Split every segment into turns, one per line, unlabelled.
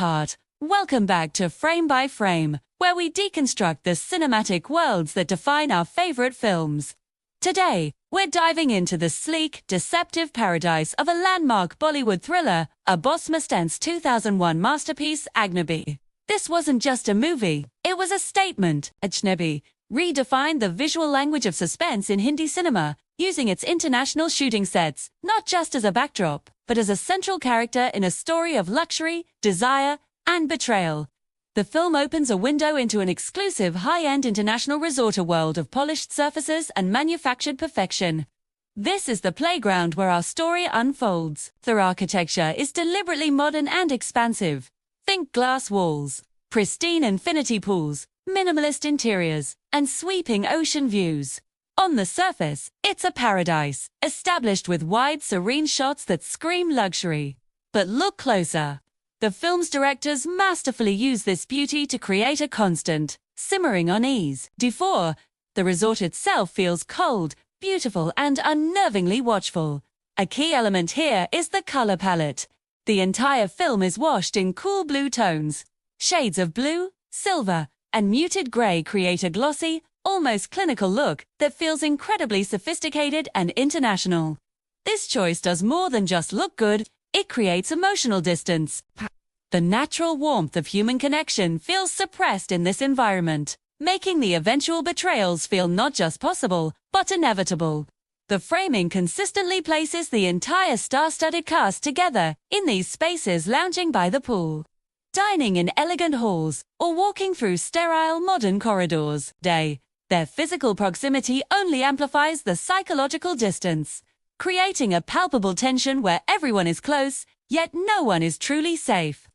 apart. Welcome back to Frame by Frame, where we deconstruct the cinematic worlds that define our favorite films. Today, we're diving into the sleek, deceptive paradise of a landmark Bollywood thriller, a Boss Mustant's 2001 masterpiece, Ajnabee. This wasn't just a movie, it was a statement. Ajnabee redefined the visual language of suspense in Hindi cinema, using its international shooting sets, not just as a backdrop, but as a central character in a story of luxury, desire, and betrayal. The film opens a window into an exclusive high-end international resorter world of polished surfaces and manufactured perfection. This is the playground where our story unfolds. Their architecture is deliberately modern and expansive. Think glass walls, pristine infinity pools, minimalist interiors, and sweeping ocean views. On the surface, it's a paradise, established with wide, serene shots that scream luxury. But look closer. The film's directors masterfully use this beauty to create a constant, simmering unease. Before, the resort itself feels cold, beautiful, and unnervingly watchful. A key element here is the color palette. The entire film is washed in cool blue tones. Shades of blue, silver, and muted gray create a glossy, almost clinical look that feels incredibly sophisticated and international. This choice does more than just look good, it creates emotional distance. The natural warmth of human connection feels suppressed in this environment, making the eventual betrayals feel not just possible, but inevitable. The framing consistently places the entire star-studded cast together in these spaces, lounging by the pool, dining in elegant halls, or walking through sterile modern corridors. Their physical proximity only amplifies the psychological distance, creating a palpable tension where everyone is close, yet no one is truly safe.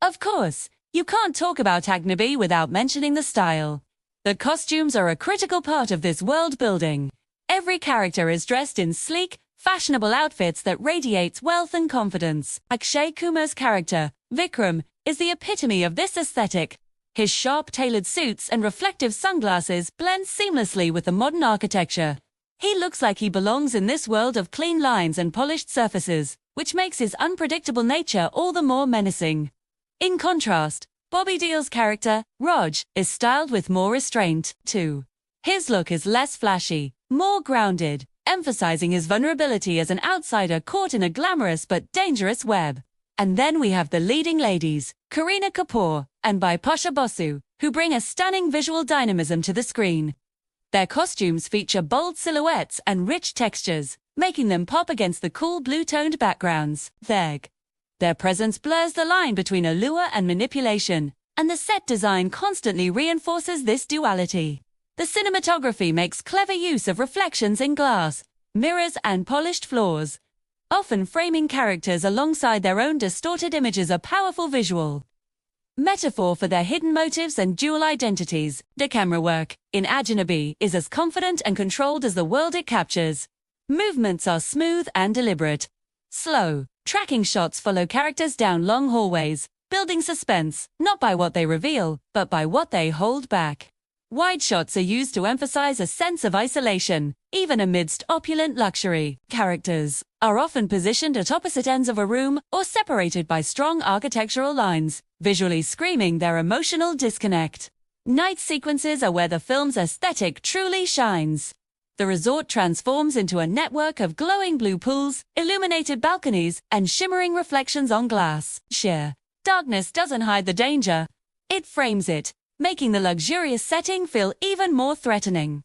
Of course, you can't talk about Ajnabee without mentioning the style. The costumes are a critical part of this world building. Every character is dressed in sleek, fashionable outfits that radiates wealth and confidence. Akshay Kumar's character, Vikram, is the epitome of this aesthetic. His sharp, tailored suits and reflective sunglasses blend seamlessly with the modern architecture. He looks like he belongs in this world of clean lines and polished surfaces, which makes his unpredictable nature all the more menacing. In contrast, Bobby Deol's character, Raj, is styled with more restraint, too. His look is less flashy, more grounded, emphasizing his vulnerability as an outsider caught in a glamorous but dangerous web. And then we have the leading ladies, Kareena Kapoor and Bipasha Basu, who bring a stunning visual dynamism to the screen. Their costumes feature bold silhouettes and rich textures, making them pop against the cool blue-toned backgrounds. Their presence blurs the line between allure and manipulation, and the set design constantly reinforces this duality. The cinematography makes clever use of reflections in glass, mirrors, and polished floors, often framing characters alongside their own distorted images, a powerful visual metaphor for their hidden motives and dual identities. The camera work in Ajnabee is as confident and controlled as the world it captures. Movements are smooth and deliberate. Slow, tracking shots follow characters down long hallways, building suspense, not by what they reveal, but by what they hold back. Wide shots are used to emphasize a sense of isolation, even amidst opulent luxury. Characters are often positioned at opposite ends of a room or separated by strong architectural lines, visually screaming their emotional disconnect. Night sequences are where the film's aesthetic truly shines. The resort transforms into a network of glowing blue pools, illuminated balconies, and shimmering reflections on glass. Sheer darkness doesn't hide the danger. It frames it, making the luxurious setting feel even more threatening.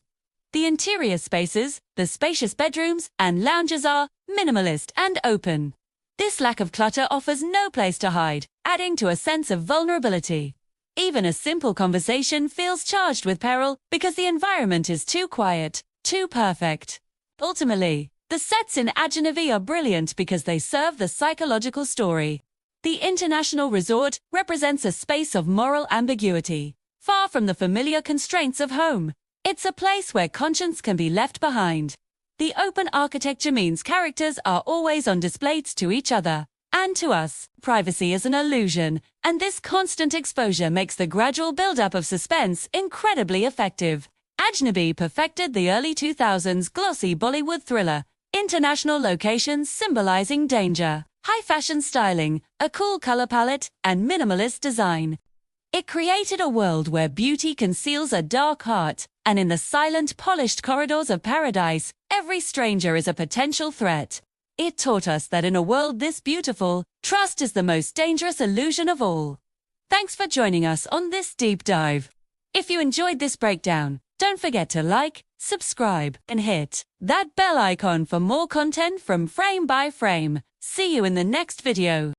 The interior spaces, the spacious bedrooms, and lounges are minimalist and open. This lack of clutter offers no place to hide, adding to a sense of vulnerability. Even a simple conversation feels charged with peril because the environment is too quiet, too perfect. Ultimately, the sets in Ajnabee are brilliant because they serve the psychological story. The international resort represents a space of moral ambiguity, far from the familiar constraints of home. It's a place where conscience can be left behind. The open architecture means characters are always on display to each other, and to us. Privacy is an illusion, and this constant exposure makes the gradual build-up of suspense incredibly effective. Ajnabee perfected the early 2000s glossy Bollywood thriller, international locations symbolizing danger, high-fashion styling, a cool color palette, and minimalist design. It created a world where beauty conceals a dark heart, and in the silent, polished corridors of paradise, every stranger is a potential threat. It taught us that in a world this beautiful, trust is the most dangerous illusion of all. Thanks for joining us on this deep dive. If you enjoyed this breakdown, don't forget to like, subscribe, and hit that bell icon for more content from Frame by Frame. See you in the next video.